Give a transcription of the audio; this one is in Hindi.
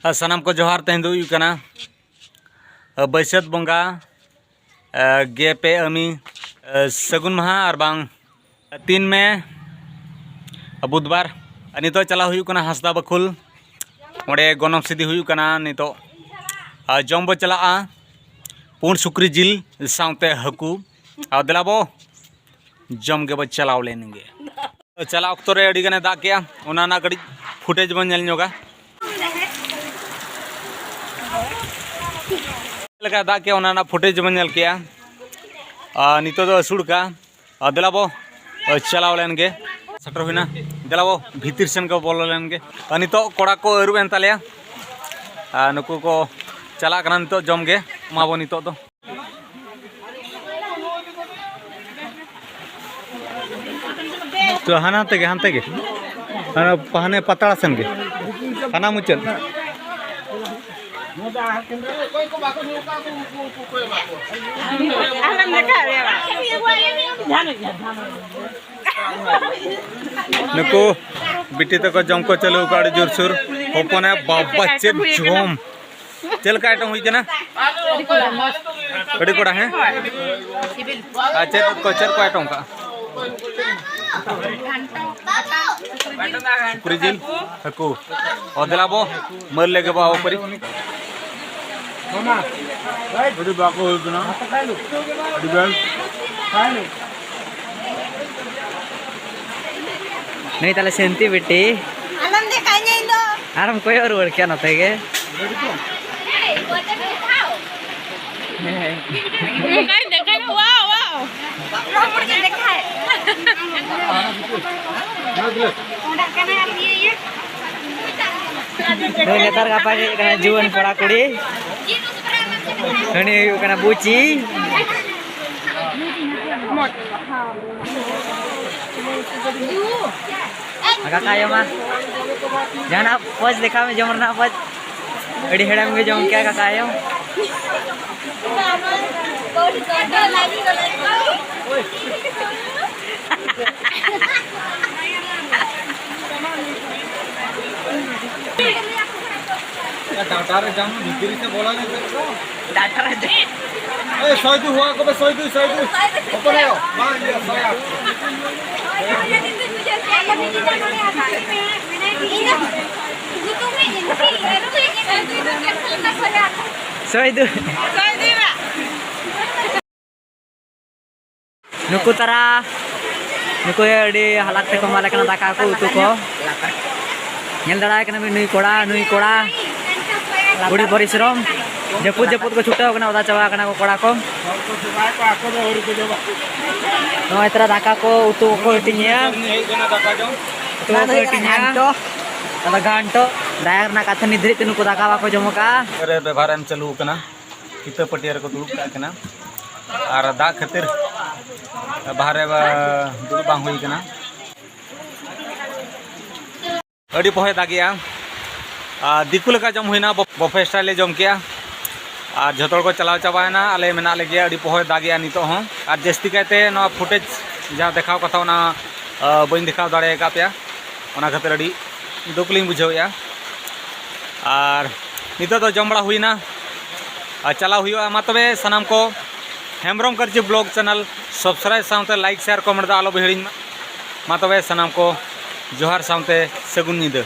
सानाम को जोहार तेहन दो हुई बैसाख बंगा गेपे अमी सगुन महा और बांग 3 मे बुधवार नितो चला हुई हंसदा बखुल ओंडे गनम सिद्धि हुई नितो जम बो चला पुण सुक्री जिल साउते हकू दिलाबो जम के बो चलाव लेंगे चला अक्तो रे अड़ी गने दाग किया ओना कड़ी फुटेज बन नेल ᱧᱚᱜᱟ लगा दाग किया ओना फुटेज बन नेल किया नितो दो असुड़ का दिलाबो चलाव लेंगे सटर हुईना दिलाबो भीतर सेन को बोलो लेंगे नितो कोड़ा को अरुब एन तालेया नुकु को चला कना नितो जम गे माबो नितो दो तो हानाते गे हाने पतड़ा सेन गे हाना मुचन नुकु बिटी तक जम को चलो गाड़ी जोर सुर होपने बाबा चेप जम चल का आइटम हुई ना बड़ी कोड़ा है अच्छा को चल को आइटम का सुक्री जिल हकू और दिलाबो मर लेगे बाबू परी बड़ी बाको होना बड़ी बेल नहीं ताले सेंती बेटी आनंद काइने इंदो आराम कोई और वर्ड क्या नते गे देखाय वाओ वाओ रोड के देखाय ओडा कने ये तो नेतार का पाजे कना जीवन कोड़ा कुड़ी हनी कना बुची agak kaya mah jangan apa देखा में जमर ना apa अड़ी हेड़म के जम क्या kakak ayo डाटा रे जाम भीतर से बोला नहीं तो डाटा रे ए सोयदु हुआ को सोयदु ऊपर आओ मां ये सोया soidu nuku tara nuku di halak te kemala kena daka aku utu ko nyel dara kena nui koda budi परिश्रम जपुत को छुटा कना उदा चावा कना को कोड़ा को no इतरा दाका को उतु को टिnya तो टिnya तला घंटो दायर ना काथन निद्रि तनु को दाका को जमका अरे व्यवहार एम चलू कना किते पटियर को दुड़ुब कना और दा खातिर बाहरे दुड़ुब बांग हुई कना अड़ी पोहे दागिया दिकु लका जम हुईना बफे स्टाइल जम किया और झोतोड़ को चलाव चाबायना आले मेना लगे अड़ी पोहे दागिया नितो हों और जस्ती कहते ना फुटेज जहाँ देखाव कथा ना बन देखाव दाड़े का पे ओना खातिर अड़ी दुखलिंग बुझाया और नितो तो जम बड़ा हुईना चलाव हुआ मा तबे सनाम को हेम्ब्रम करची ब्लॉग चैनल सब्सक्राइब साउते लाइक शेयर कमेंट दा आलो बहिड़िन मा तबे सनाम को जोहार साउते सगुन निदा।